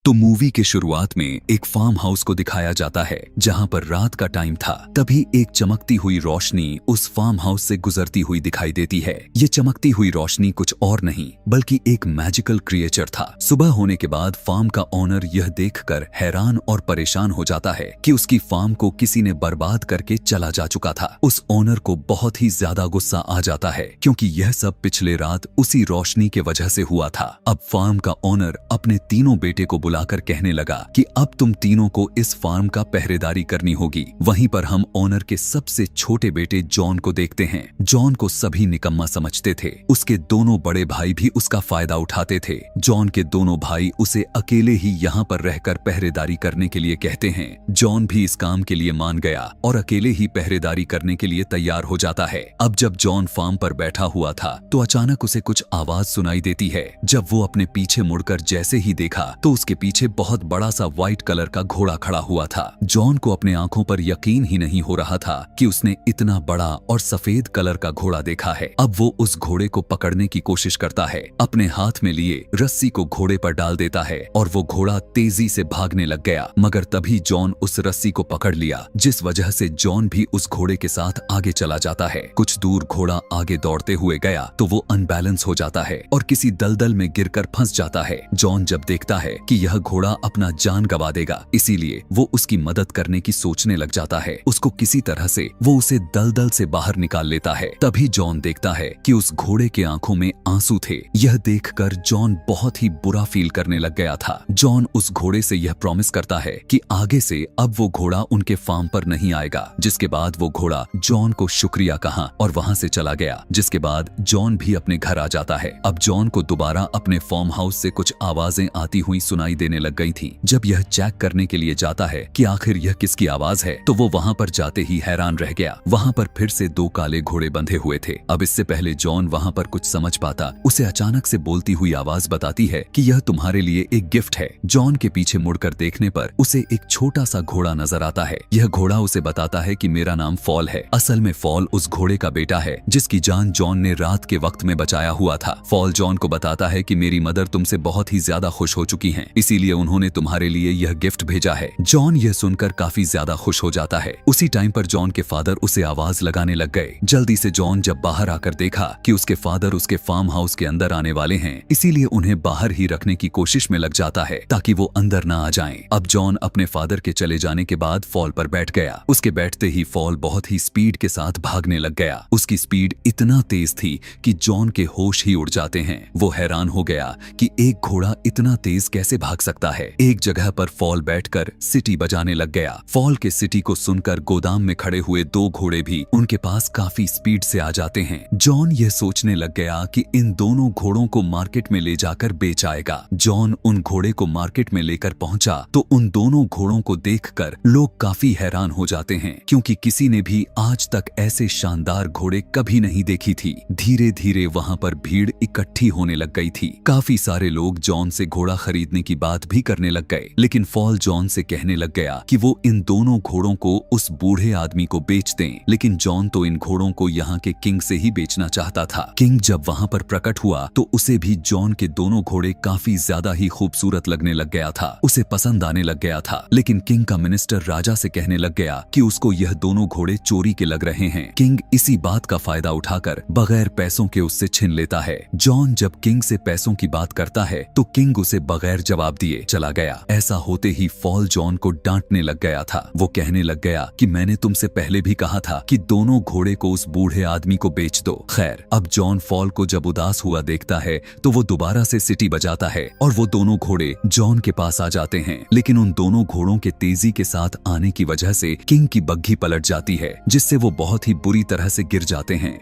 तो मूवी के शुरुआत में एक फार्म हाउस को दिखाया जाता है जहां पर रात का टाइम था। तभी एक चमकती हुई रोशनी उस फार्म हाउस से गुजरती हुई दिखाई देती है। ये चमकती हुई रोशनी कुछ और नहीं बल्कि एक मैजिकल क्रिएचर था। सुबह होने के बाद फार्म का ओनर यह देखकर हैरान और परेशान हो जाता है कि उसकी फार्म को किसी ने बर्बाद करके चला जा चुका था। उस ओनर को बहुत ही ज्यादा गुस्सा आ जाता है क्योंकि यह सब पिछले रात उसी रोशनी के वजह से हुआ था। अब फार्म का ओनर अपने तीनों बेटे को बुलाकर कहने लगा कि अब तुम तीनों को इस फार्म का पहरेदारी करनी होगी। वहीं पर हम ओनर के सबसे छोटे बेटे जॉन को देखते हैं। जॉन को सभी निकम्मा समझते थे। उसके दोनों बड़े भाई भी उसका फायदा उठाते थे। जॉन के दोनों भाई उसे अकेले ही यहाँ पर रहकर पहरेदारी करने के लिए कहते हैं। जॉन भी इस काम के लिए मान गया और अकेले ही पहरेदारी करने के लिए तैयार हो जाता है। अब जब जॉन फार्म पर बैठा हुआ था तो अचानक उसे कुछ आवाज सुनाई देती है। जब वो अपने पीछे मुड़कर जैसे ही देखा तो उसके पीछे बहुत बड़ा सा व्हाइट कलर का घोड़ा खड़ा हुआ था। जॉन को अपने आंखों पर यकीन ही नहीं हो रहा था कि उसने इतना बड़ा और सफेद कलर का घोड़ा देखा है। अब वो उस घोड़े को पकड़ने की कोशिश करता है। अपने हाथ में लिए रस्सी को घोड़े पर डाल देता है और वो घोड़ा तेजी से भागने लग गया। मगर तभी जॉन उस रस्सी को पकड़ लिया, जिस वजह से जॉन भी उस घोड़े के साथ आगे चला जाता है। कुछ दूर घोड़ा आगे दौड़ते हुए गया तो वो अनबैलेंस हो जाता है और किसी दलदल में गिरकर फंस जाता है। जॉन जब देखता है कि यह घोड़ा अपना जान गंवा देगा, इसीलिए वो उसकी मदद करने की सोचने लग जाता है। उसको किसी तरह से वो उसे दलदल से बाहर निकाल लेता है। तभी जॉन देखता है कि उस घोड़े के आंखों में आंसू थे। यह देखकर जॉन बहुत ही बुरा फील करने लग गया था। जॉन उस घोड़े से यह प्रॉमिस करता है कि आगे से अब वो घोड़ा उनके फार्म पर नहीं आएगा। जिसके बाद वो घोड़ा जॉन को शुक्रिया कहा और वहां से चला गया। जिसके बाद जॉन भी अपने घर आ जाता है। अब जॉन को दोबारा अपने फार्म हाउस से कुछ आवाजें आती हुई सुनाई देने लग गई थी। जब यह चेक करने के लिए जाता है कि आखिर यह किसकी आवाज है तो वो वहां पर जाते ही हैरान रह गया। वहां पर फिर से दो काले घोड़े बंधे हुए थे। अब इससे पहले जॉन वहां पर कुछ समझ पाता, उसे अचानक से बोलती हुई आवाज बताती है कि यह तुम्हारे लिए एक गिफ्ट है। जॉन के पीछे मुड़कर देखने पर उसे एक छोटा सा घोड़ा नजर आता है। यह घोड़ा उसे बताता है कि मेरा नाम फॉल है। असल में फॉल उस घोड़े का बेटा है जिसकी जान जॉन ने रात के वक्त में बचाया हुआ था। फॉल जॉन को बताता है कि मेरी मदर तुमसे बहुत ही ज्यादा खुश हो चुकी हैं, इसीलिए उन्होंने तुम्हारे लिए यह गिफ्ट भेजा है। जॉन यह सुनकर काफी ज्यादा खुश हो जाता है। उसी टाइम पर जॉन के फादर उसे आवाज लगाने लग गए। जल्दी से जॉन जब बाहर आकर देखा कि उसके फादर उसके फार्म हाउस के अंदर आने वाले हैं, इसीलिए उन्हें बाहर ही रखने की कोशिश में लग जाता है ताकि वो अंदर ना आ जाएं। अब जॉन अपने फादर के चले जाने के बाद फॉल पर बैठ गया। उसके बैठते ही फॉल बहुत ही स्पीड के साथ भागने लग गया। उसकी स्पीड इतना तेज थी कि जॉन के होश ही उड़ जाते हैं। वो हैरान हो गया कि एक घोड़ा इतना तेज कैसे भाग सकता है। एक जगह पर फॉल बैठकर सिटी बजाने लग गया। फॉल के सिटी को सुनकर गोदाम में खड़े हुए दो घोड़े भी उनके पास काफी स्पीड से आ जाते हैं। जॉन यह सोचने लग गया कि इन दोनों घोड़ों को मार्केट में ले जाकर बेच आएगा। जॉन उन घोड़े को मार्केट में लेकर पहुंचा तो उन दोनों घोड़ों को देखकर लोग काफी हैरान हो जाते हैं क्योंकि किसी ने भी आज तक ऐसे शानदार घोड़े कभी नहीं देखी थी। धीरे धीरे वहां पर भीड़ इकट्ठी होने लग गई थी। काफी सारे लोग जॉन से घोड़ा खरीदने की बात भी करने लग गए, लेकिन फॉल जॉन से कहने लग गया कि वो इन दोनों घोड़ों को उस बूढ़े आदमी को बेच दें। लेकिन जॉन तो इन घोड़ों को यहाँ के किंग से ही बेचना चाहता था। किंग जब वहाँ पर प्रकट हुआ तो उसे भी जॉन के दोनों घोड़े काफी ज्यादा ही खूबसूरत लगने लग गया था। उसे पसंद आने लग गया था। लेकिन किंग का मिनिस्टर राजा से कहने लग गया कि उसको यह दोनों घोड़े चोरी के लग रहे हैं। किंग इसी बात का फायदा उठाकर बगैर पैसों के उससे छीन लेता है। जॉन जब किंग से पैसों की बात करता है तो किंग उसे बगैर जवाब दिए चला गया। ऐसा होते ही फॉल जॉन को डांटने लग गया था। वो कहने लग गया कि मैंने तुमसे पहले भी कहा था कि दोनों घोड़े को उस बूढ़े आदमी को बेच दो। खैर, अब जॉन फॉल को जब उदास हुआ देखता है तो वो दोबारा से सिटी बजाता है और वो दोनों घोड़े जॉन के पास आ जाते हैं। लेकिन उन दोनों घोड़ों के तेजी के साथ आने की वजह से किंग की बग्घी पलट जाती है, जिससे वो बहुत ही बुरी तरह से गिर जाते हैं।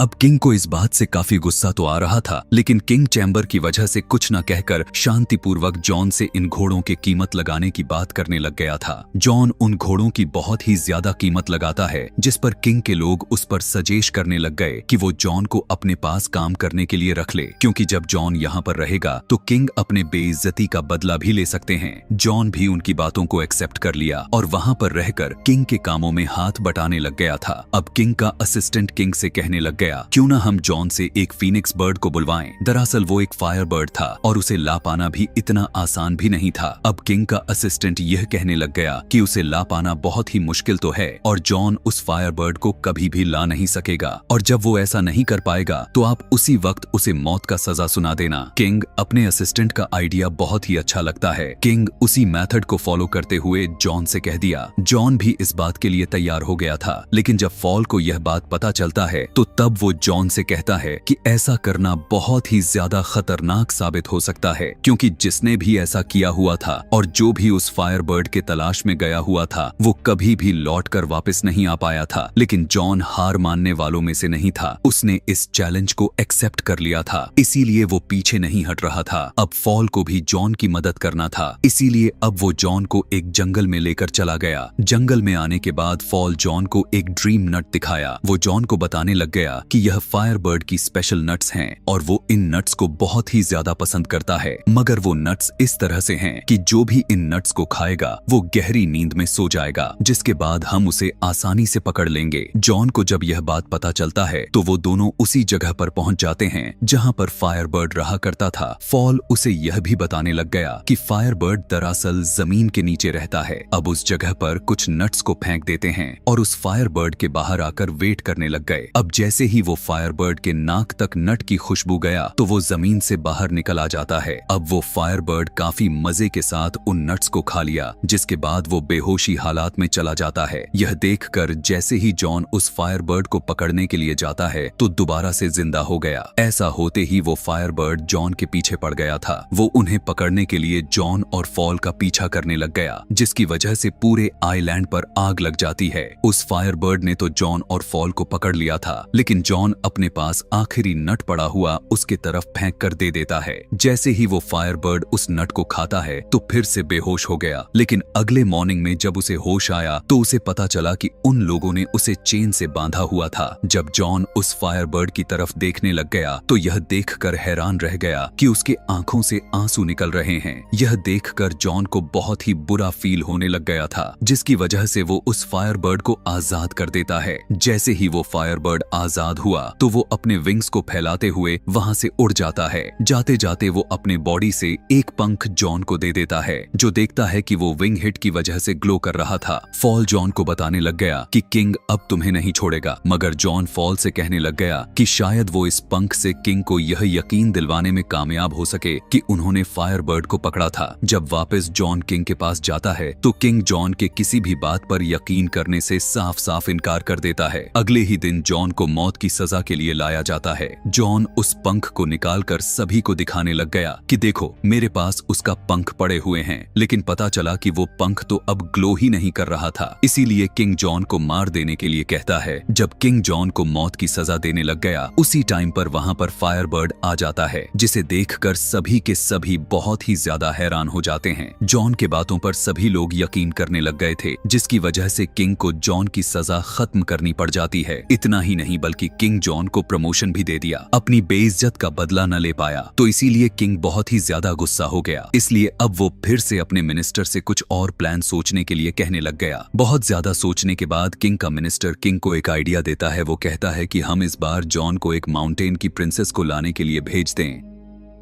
अब किंग को इस बात से काफी गुस्सा तो आ रहा था, लेकिन किंग चैम्बर की वजह से कुछ न कहकर शांतिपूर्वक जॉन से इन घोड़ों की कीमत लगाने की बात करने लग गया था। जॉन उन घोड़ों की बहुत ही ज्यादा कीमत लगाता है, जिस पर किंग के लोग उस पर सजेश करने लग गए कि वो जॉन को अपने पास काम करने के लिए रख ले, क्योंकि जब जॉन यहाँ पर रहेगा तो किंग अपने बेइज्जती का बदला भी ले सकते हैं। जॉन भी उनकी बातों को एक्सेप्ट कर लिया और वहाँ पर रहकर किंग के कामों में हाथ बटाने लग गया था। अब किंग का असिस्टेंट किंग से कहने लग गया गया, क्यों ना हम जॉन से एक फीनिक्स बर्ड को बुलवाएं। दरअसल वो एक फायर बर्ड था और उसे ला पाना भी इतना आसान भी नहीं था। अब किंग का असिस्टेंट यह कहने लग गया कि उसे ला पाना बहुत ही मुश्किल तो है और जॉन उस फायर बर्ड को कभी भी ला नहीं सकेगा, और जब वो ऐसा नहीं कर पाएगा तो आप उसी वक्त उसे मौत का सजा सुना देना। किंग अपने असिस्टेंट का आइडिया बहुत ही अच्छा लगता है। किंग उसी मेथड को फॉलो करते हुए जॉन से कह दिया। जॉन भी इस बात के लिए तैयार हो गया था, लेकिन जब फॉल को यह बात पता चलता है तो तब वो जॉन से कहता है कि ऐसा करना बहुत ही ज्यादा खतरनाक साबित हो सकता है, क्योंकि जिसने भी ऐसा किया हुआ था और जो भी उस फायर बर्ड के तलाश में गया हुआ था वो कभी भी लौट कर वापस नहीं आ पाया था। लेकिन जॉन हार मानने वालों में से नहीं था, उसने इस चैलेंज को एक्सेप्ट कर लिया था, इसीलिए वो पीछे नहीं हट रहा था। अब फॉल को भी जॉन की मदद करना था, इसीलिए अब वो जॉन को एक जंगल में लेकर चला गया। जंगल में आने के बाद फॉल जॉन को एक ड्रीम नट दिखाया। वो जॉन को बताने लग गया कि यह फायर बर्ड की स्पेशल नट्स हैं और वो इन नट्स को बहुत ही ज्यादा पसंद करता है, मगर वो नट्स इस तरह से हैं कि जो भी इन नट्स को खाएगा वो गहरी नींद में सो जाएगा, जिसके बाद हम उसे आसानी से पकड़ लेंगे। जॉन को जब यह बात पता चलता है तो वो दोनों उसी जगह पर पहुंच जाते हैं जहां पर फायर बर्ड रहा करता था। फॉल उसे यह भी बताने लग गया कि फायर बर्ड दरअसल जमीन के नीचे रहता है। अब उस जगह पर कुछ नट्स को फेंक देते हैं और उस फायर बर्ड के बाहर आकर वेट करने लग गए। अब जैसे ही वो फायर बर्ड के नाक तक नट की खुशबू गया तो वो जमीन से बाहर निकल आ जाता है। अब वो फायर बर्ड काफी मजे के साथ उन नट्स को खा लिया, जिसके बाद वो बेहोशी हालात में चला जाता है। यह देखकर जैसे ही जॉन उस फायर बर्ड को पकड़ने के लिए जाता है तो दोबारा से जिंदा हो गया। ऐसा होते ही वो फायर बर्ड जॉन के पीछे पड़ गया था। वो उन्हें पकड़ने के लिए जॉन और फॉल का पीछा करने लग गया, जिसकी वजह से पूरे आइलैंड पर आग लग जाती है। उस फायर बर्ड ने तो जॉन और फॉल को पकड़ लिया था, लेकिन जॉन अपने पास आखिरी नट पड़ा हुआ उसके तरफ फेंक कर दे देता है। जैसे ही वो फायर बर्ड उस नट को खाता है तो फिर से बेहोश हो गया, लेकिन अगले मॉर्निंग में जब उसे होश आया तो उसे पता चला कि उन लोगों ने उसे चेन से बांधा हुआ था। जब जॉन उस फायर बर्ड की तरफ देखने लग गया तो यह देखकर हैरान रह गया कि उसके आंखों से आंसू निकल रहे हैं। यह देखकर जॉन को बहुत ही बुरा फील होने लग गया था, जिसकी वजह से वो उस फायर बर्ड को आजाद कर देता है। जैसे ही वो फायर बर्ड आजाद हुआ तो वो अपने विंग्स को फैलाते हुए वहां से उड़ जाता है। जाते जाते वो अपने बॉडी से एक पंख जॉन को दे देता है, जो देखता है कि वो विंग हिट की वजह से ग्लो कर रहा था। फॉल जॉन को बताने लग गया कि किंग अब तुम्हें नहीं छोड़ेगा, मगर जॉन फॉल से कहने लग गया कि शायद वो इस पंख से किंग को यह यकीन दिलवाने में कामयाब हो सके कि उन्होंने फायर बर्ड को पकड़ा था। जब वापस जॉन किंग के पास जाता है तो किंग जॉन के किसी भी बात पर यकीन करने से साफ साफ इनकार कर देता है। अगले ही दिन जॉन को मौत की सजा के लिए लाया जाता है। जॉन उस पंख को निकालकर सभी को दिखाने लग गया कि देखो मेरे पास उसका पंख पड़े हुए हैं, लेकिन पता चला कि वो पंख तो अब ग्लो ही नहीं कर रहा था। इसीलिए किंग जॉन को मार देने के लिए कहता है। जब किंग जॉन को मौत की सजा देने लग गया उसी टाइम पर वहां पर फायर बर्ड आ जाता है, जिसे देखकर सभी के सभी बहुत ही ज्यादा हैरान हो जाते हैं। जॉन के बातों पर सभी लोग यकीन करने लग गए थे, जिसकी वजह से किंग को जॉन की सजा खत्म करनी पड़ जाती है। इतना ही नहीं बल्कि किंग जॉन को प्रमोशन भी दे दिया। अपनी बेइज्जत का बदला न ले पाया तो इसीलिए किंग बहुत ही ज्यादा गुस्सा हो गया। इसलिए अब वो फिर से अपने मिनिस्टर से कुछ और प्लान सोचने के लिए कहने लग गया। बहुत ज्यादा सोचने के बाद किंग का मिनिस्टर किंग को एक आइडिया देता है। वो कहता है कि हम इस बार जॉन को एक माउंटेन की प्रिंसेस को लाने के लिए भेज दें।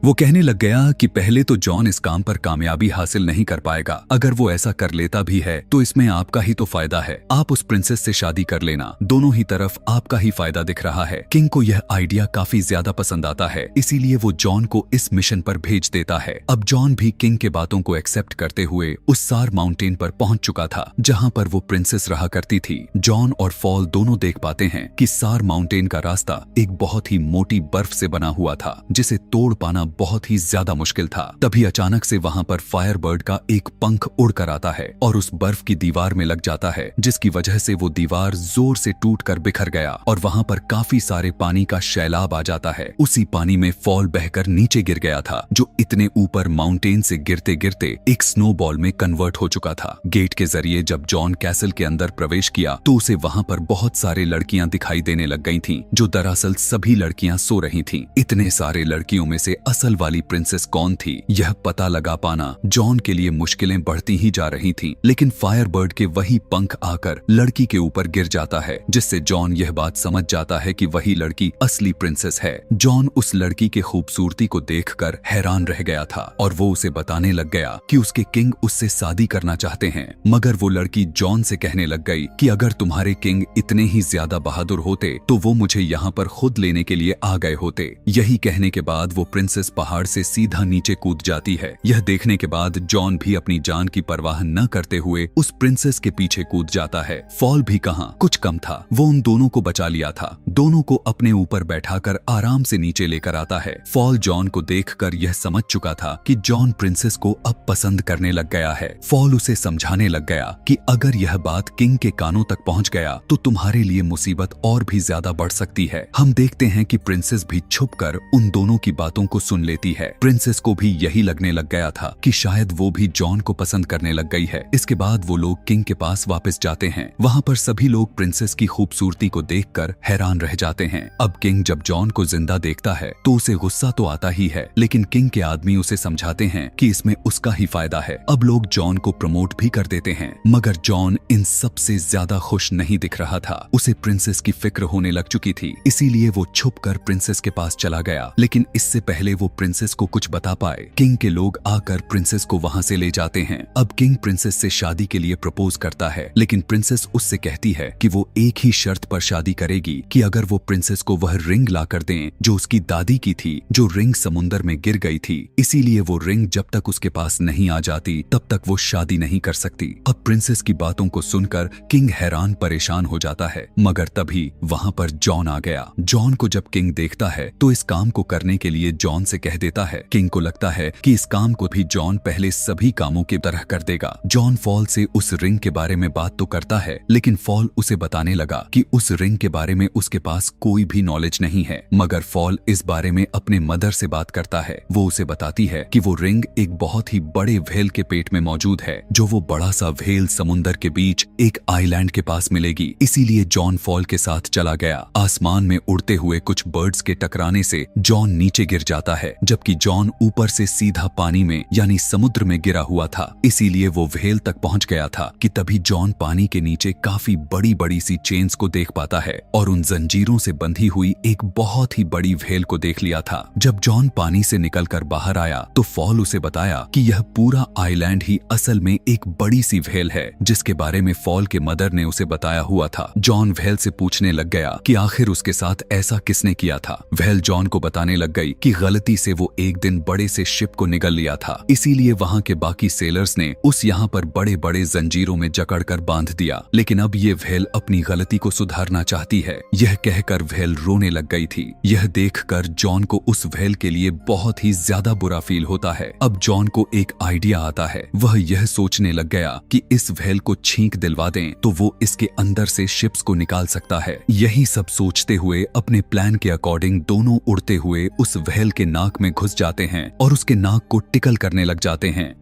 वो कहने लग गया कि पहले तो जॉन इस काम पर कामयाबी हासिल नहीं कर पाएगा। अगर वो ऐसा कर लेता भी है तो इसमें आपका ही तो फायदा है। आप उस प्रिंसेस से शादी कर लेना, दोनों ही तरफ आपका ही फायदा दिख रहा है। किंग को यह आइडिया काफी ज्यादा पसंद आता है, इसीलिए वो जॉन को इस मिशन पर भेज देता है। अब जॉन भी किंग के बातों को एक्सेप्ट करते हुए उस सार माउंटेन पर पहुंच चुका था जहां पर वो प्रिंसेस रहा करती थी। जॉन और फॉल दोनों देख पाते हैं कि सार माउंटेन का रास्ता एक बहुत ही मोटी बर्फ से बना हुआ था, जिसे तोड़ पाना बहुत ही ज्यादा मुश्किल था। तभी अचानक से वहां पर फायर बर्ड का एक पंख उड़कर आता है और उस बर्फ की दीवार में लग जाता है, जिसकी वजह से वो दीवार जोर से टूटकर बिखर गया और वहां पर काफी सारे पानी का सैलाब आ जाता है। उसी पानी में फॉल बहकर नीचे गिर गया था, जो इतने ऊपर माउंटेन से गिरते गिरते एक स्नोबॉल में कन्वर्ट हो चुका था। गेट के जरिए जब जॉन कैसल के अंदर प्रवेश किया तो उसे वहां पर बहुत सारे लड़कियां दिखाई देने लग गई थीं, जो दरअसल सभी लड़कियां सो रही थीं। इतने सारे लड़कियों में से असल वाली प्रिंसेस कौन थी यह पता लगा पाना जॉन के लिए मुश्किलें बढ़ती ही जा रही थीं। लेकिन फायरबर्ड के वही पंख आकर लड़की के ऊपर गिर जाता है, जिससे जॉन यह बात समझ जाता है कि वही लड़की असली प्रिंसेस है। जॉन उस लड़की के खूबसूरती को देखकर हैरान रह गया था और वो उसे बताने लग गया कि उसके किंग उससे शादी करना चाहते हैं। मगर वो लड़की जॉन से कहने लग गई कि अगर तुम्हारे किंग इतने ही ज्यादा बहादुर होते तो वो मुझे यहाँ पर खुद लेने के लिए आ गए होते। यही कहने के बाद वो प्रिंसेस पहाड़ से सीधा नीचे कूद जाती है। यह देखने के बाद जॉन भी अपनी जान की परवाह न करते हुए उस प्रिंसेस के पीछे कूद जाता है। फॉल भी कहां कुछ कम था, वो उन दोनों को बचा लिया था। दोनों को अपने ऊपर बैठाकर आराम से नीचे लेकर आता है। फॉल जॉन को देखकर यह समझ चुका था कि जॉन प्रिंसेस को अब पसंद करने लग गया है। फॉल उसे समझाने लग गया कि अगर यह बात किंग के कानों तक पहुंच गया तो तुम्हारे लिए मुसीबत और भी ज्यादा बढ़ सकती है। हम देखते हैं कि प्रिंसेस भी छुपकर उन दोनों की बातों को सुन लेती है। प्रिंसेस को भी यही लगने लग गया था कि शायद वो भी जॉन को पसंद करने लग गई है। इसके बाद वो लोग किंग के पास वापस जाते हैं। वहाँ पर सभी लोग प्रिंसेस की खूबसूरती को देखकर हैरान रह जाते हैं। अब किंग जब जॉन को जिंदा देखता है तो उसे गुस्सा तो आता ही है, लेकिन किंग के आदमी उसे समझाते हैं कि इसमें उसका ही फायदा है। अब लोग जॉन को प्रमोट भी कर देते हैं, मगर जॉन इन सबसे ज्यादा खुश नहीं दिख रहा था। उसे प्रिंसेस की फिक्र होने लग चुकी थी, इसीलिए वो छुपकर प्रिंसेस के पास चला गया। लेकिन इससे पहले वो प्रिंसेस को कुछ बता पाए, किंग के लोग आकर प्रिंसेस को वहाँ से ले जाते हैं। अब किंग प्रिंसेस से शादी के लिए प्रपोज करता है, लेकिन प्रिंसेस उससे कहती है कि वो एक ही शर्त पर शादी करेगी कि अगर वो प्रिंसेस को वह रिंग ला कर दें जो उसकी दादी की थी, जो रिंग समुंदर में गिर गई थी। इसीलिए वो रिंग जब तक उसके पास नहीं आ जाती तब तक वो शादी नहीं कर सकती। अब प्रिंसेस की बातों को सुनकर किंग हैरान परेशान हो जाता है, मगर तभी वहाँ पर जॉन आ गया। जॉन को जब किंग देखता है तो इस काम को करने के लिए जॉन से कह देता है। किंग को लगता है कि इस काम को भी जॉन पहले सभी कामों की तरह कर देगा। जॉन फॉल से उस रिंग के बारे में बात तो करता है, लेकिन फॉल उसे बताने लगा कि उस रिंग के बारे में उसके पास कोई भी नॉलेज नहीं है। मगर फॉल इस बारे में अपने मदर से बात करता है। वो उसे बताती है कि वो रिंग एक बहुत ही बड़े व्हेल के पेट में मौजूद है, जो वो बड़ा सा व्हेल समुंदर के बीच एक आइलैंड के पास मिलेगी। इसीलिए जॉन फॉल के साथ चला गया। आसमान में उड़ते हुए कुछ बर्ड्स के टकराने से जॉन नीचे गिर जाता है, जबकि जॉन ऊपर से सीधा पानी में यानी समुद्र में गिरा हुआ था। इसीलिए वो व्हेल तक पहुंच गया था कि तभी जॉन पानी के नीचे काफी बड़ी बड़ी सी चेन्स को देख पाता है और उन जंजीरों से बंधी हुई एक बहुत ही बड़ी व्हेल को देख लिया था। जब जॉन पानी से निकलकर बाहर आया तो फॉल उसे बताया कि यह पूरा आइलैंड ही असल में एक बड़ी सी व्हेल है, जिसके बारे में फॉल के मदर ने उसे बताया हुआ था। जॉन व्हेल से पूछने लग गया कि आखिर उसके साथ ऐसा किसने किया था। व्हेल जॉन को बताने लग गई कि गलती से वो एक दिन बड़े से शिप को निगल लिया था, इसीलिए वहाँ के बाकी सेलर्स ने उस यहाँ पर बड़े बड़े जंजीरों में जकड़कर बांध दिया। लेकिन अब ये व्हेल अपनी गलती को सुधारना चाहती है, यह कहकर व्हेल रोने लग गई थी। यह देखकर जॉन को उस व्हेल के लिए बहुत ही ज्यादा बुरा फील होता है। अब जॉन को एक आइडिया आता है। वह यह सोचने लग गया कि इस व्हेल को छींक दिलवा दें तो वो इसके अंदर से शिप्स को निकाल सकता है। यही सब सोचते हुए अपने प्लान के अकॉर्डिंग दोनों उड़ते हुए उस व्हेल के नाक में घुस जाते हैं और उसके नाक को टिकल करने लग जाते हैं।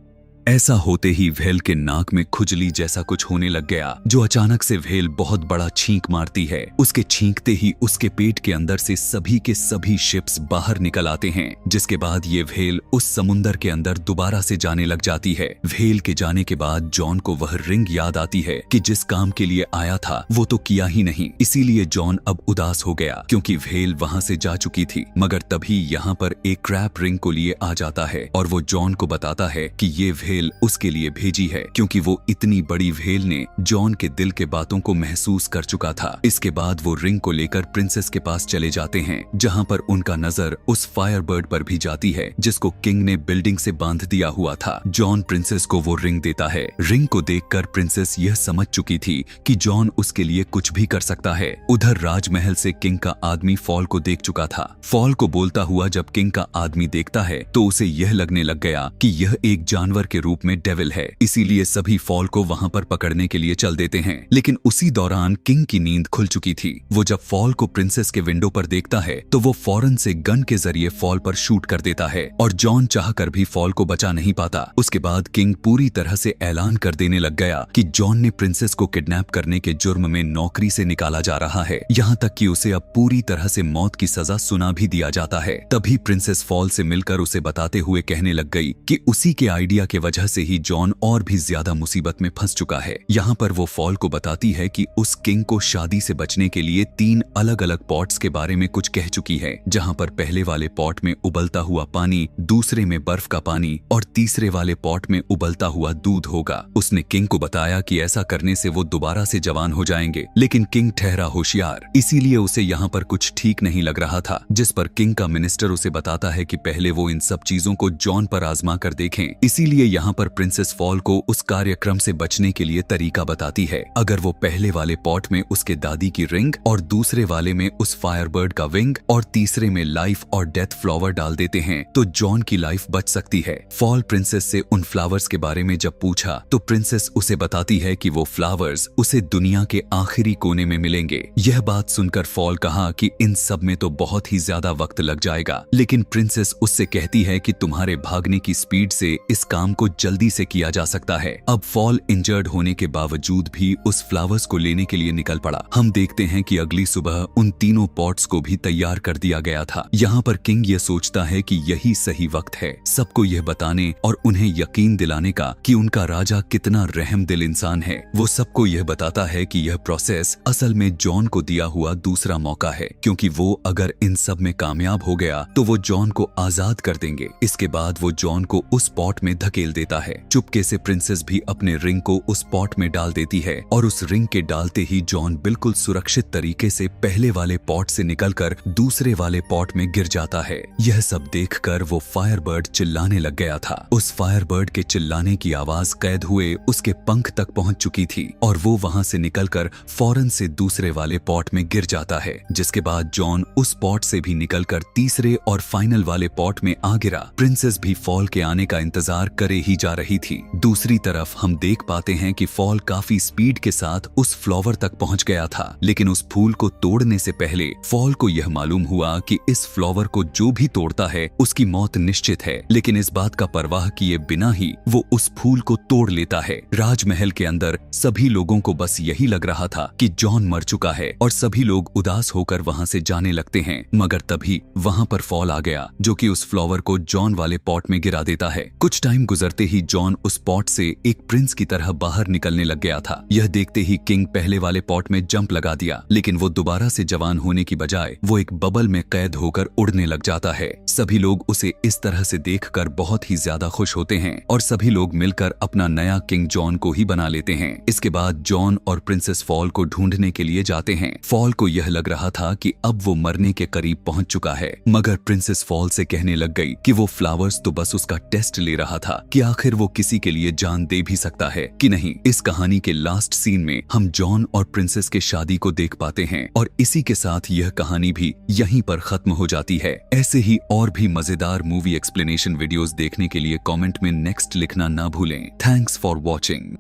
ऐसा होते ही व्हेल के नाक में खुजली जैसा कुछ होने लग गया, जो अचानक से व्हेल बहुत बड़ा छींक मारती है। उसके छींकते ही उसके पेट के अंदर से सभी के सभी शिप्स बाहर निकल आते हैं, जिसके बाद ये व्हेल उस समुंदर के अंदर दोबारा से जाने लग जाती है। व्हेल के जाने के बाद जॉन को वह रिंग याद आती है कि जिस काम के लिए आया था वो तो किया ही नहीं। इसीलिए जॉन अब उदास हो गया क्योंकि व्हेल वहाँ से जा चुकी थी। मगर तभी यहाँ पर एक क्रैप रिंग को लिए आ जाता है और वो जॉन को बताता है कि ये व्हेल उसके लिए भेजी है, क्योंकि वो इतनी बड़ी व्हेल ने जॉन के दिल के बातों को महसूस कर चुका था। इसके बाद वो रिंग को लेकर प्रिंसेस के पास चले जाते हैं, जहाँ पर उनका नजर उस फायरबर्ड पर भी जाती है जिसको किंग ने बिल्डिंग से बांध दिया हुआ था। जॉन प्रिंसेस को वो रिंग देता है। रिंग को देखकर प्रिंसेस यह समझ चुकी थी कि जॉन उसके लिए कुछ भी कर सकता है। उधर राजमहल से किंग का आदमी फॉल को देख चुका था। फॉल को बोलता हुआ जब किंग का आदमी देखता है तो उसे यह लगने लग गया कि यह एक जानवर के रूप में डेविल है, इसीलिए सभी फॉल को वहां पर पकड़ने के लिए चल देते हैं। लेकिन उसी दौरान किंग की नींद खुल चुकी थी। वो जब फॉल को प्रिंसेस के विंडो पर देखता है तो वो फौरन से गन के जरिए फॉल पर शूट कर देता है और जॉन चाहकर भी फॉल को बचा नहीं पाता। उसके बाद किंग पूरी तरह से ऐलान कर देने लग गया कि जॉन ने प्रिंसेस को किडनैप करने के जुर्म में नौकरी से निकाला जा रहा है, यहाँ तक कि उसे अब पूरी तरह से मौत की सजा सुना भी दिया जाता है। तभी प्रिंसेस फॉल से मिलकर उसे बताते हुए कहने लग गई कि उसी के आइडिया के वजह से ही जॉन और भी ज्यादा मुसीबत में फंस चुका है। यहाँ पर वो फॉल को बताती है कि उस किंग को शादी से बचने के लिए 3 अलग-अलग पॉट्स के बारे में कुछ कह चुकी है, जहाँ पर पहले वाले पॉट में उबलता हुआ पानी, दूसरे में बर्फ का पानी और तीसरे वाले पॉट में उबलता हुआ दूध होगा। उसने किंग को बताया कि ऐसा करने से वो दोबारा से जवान हो जाएंगे, लेकिन किंग ठहरा होशियार, इसीलिए उसे यहाँ पर कुछ ठीक नहीं लग रहा था। जिस पर किंग का मिनिस्टर उसे बताता है कि पहले वो इन सब चीजों को जॉन पर आजमा कर देखें। इसीलिए यहाँ पर प्रिंसेस फॉल को उस कार्यक्रम से बचने के लिए तरीका बताती है। अगर वो पहले वाले पॉट में उसके दादी की रिंग और दूसरे वाले में उस फायरबर्ड का विंग और तीसरे में लाइफ और डेथ फ्लावर डाल देते हैं तो जॉन की लाइफ बच सकती है। फॉल प्रिंसेस से उन फ्लावर्स के बारे में जब पूछा तो प्रिंसेस उसे बताती है कि वो फ्लावर्स उसे दुनिया के आखिरी कोने में मिलेंगे। यह बात सुनकर फॉल कहा कि इन सब में तो बहुत ही ज्यादा वक्त लग जाएगा, लेकिन प्रिंसेस उससे कहती है कि तुम्हारे भागने की स्पीड से इस काम को जल्दी से किया जा सकता है। अब फॉल इंजर्ड होने के बावजूद भी उस फ्लावर्स को लेने के लिए निकल पड़ा। हम देखते हैं कि अगली सुबह उन तीनों पॉट्स को भी तैयार कर दिया गया था। यहाँ पर किंग ये सोचता है कि यही सही वक्त है सबको यह बताने और उन्हें यकीन दिलाने का कि उनका राजा कितना रहमदिल इंसान है। वो सबको यह बताता है कि यह प्रोसेस असल में जॉन को दिया हुआ दूसरा मौका है, क्योंकि वो अगर इन सब में कामयाब हो गया तो वो जॉन को आजाद कर देंगे। इसके बाद वो जॉन को उस पॉट में धकेल देता है। चुपके से प्रिंसेस भी अपने रिंग को उस पॉट में डाल देती है और उस रिंग के डालते ही जॉन बिल्कुल सुरक्षित तरीके से पहले वाले पॉट से निकलकर दूसरे वाले पॉट में गिर जाता है। यह सब देखकर वो फायरबर्ड चिल्लाने लग गया था। उस फायरबर्ड के चिल्लाने की आवाज कैद हुए उसके पंख तक पहुंच चुकी थी और वो वहां से निकलकर फौरन से दूसरे वाले पॉट में गिर जाता है, जिसके बाद जॉन उस पॉट से भी निकलकर तीसरे और फाइनल वाले पॉट में आ गिरा। प्रिंसेस भी फॉल के आने का इंतजार करे ही जा रही थी। दूसरी तरफ हम देख पाते हैं कि फॉल काफी स्पीड के साथ उस फ्लावर तक पहुंच गया था, लेकिन उस फूल को तोड़ने से पहले फॉल को यह मालूम हुआ कि इस फ्लावर को जो भी तोड़ता है उसकी मौत निश्चित है। लेकिन इस बात का परवाह किए बिना ही वो उस फूल को तोड़ लेता है। राजमहल के अंदर सभी लोगों को बस यही लग रहा था कि जॉन मर चुका है और सभी लोग उदास होकर वहां से जाने लगते हैं। मगर तभी वहां पर फॉल आ गया, जो कि उस फ्लावर को जॉन वाले पॉट में गिरा देता है। कुछ टाइम गुजरते ही जॉन उस पॉट से एक प्रिंस की तरह बाहर निकलने लग गया था। यह देखते ही किंग पहले वाले पॉट में जंप लगा दिया, लेकिन वो दोबारा से जवान होने की बजाय वो एक बबल में कैद होकर उड़ने लग जाता है। सभी लोग उसे इस तरह से देखकर बहुत ही ज्यादा खुश होते हैं और सभी लोग मिलकर अपना नया किंग जॉन को ही बना लेते हैं। इसके बाद जॉन और प्रिंसेस फॉल को ढूंढने के लिए जाते हैं। फॉल को यह लग रहा था कि अब वो मरने के करीब पहुंच चुका है, मगर प्रिंसेस फॉल से कहने लग गई कि वो फ्लावर्स तो बस उसका टेस्ट ले रहा था कि आखिर वो किसी के लिए जान दे भी सकता है कि नहीं। इस कहानी के लास्ट सीन में हम जॉन और प्रिंसेस के शादी को देख पाते हैं और इसी के साथ यह कहानी भी यहीं पर खत्म हो जाती है। ऐसे ही और भी मजेदार मूवी एक्सप्लेनेशन वीडियोस देखने के लिए कमेंट में नेक्स्ट लिखना ना भूलें। Thanks for watching.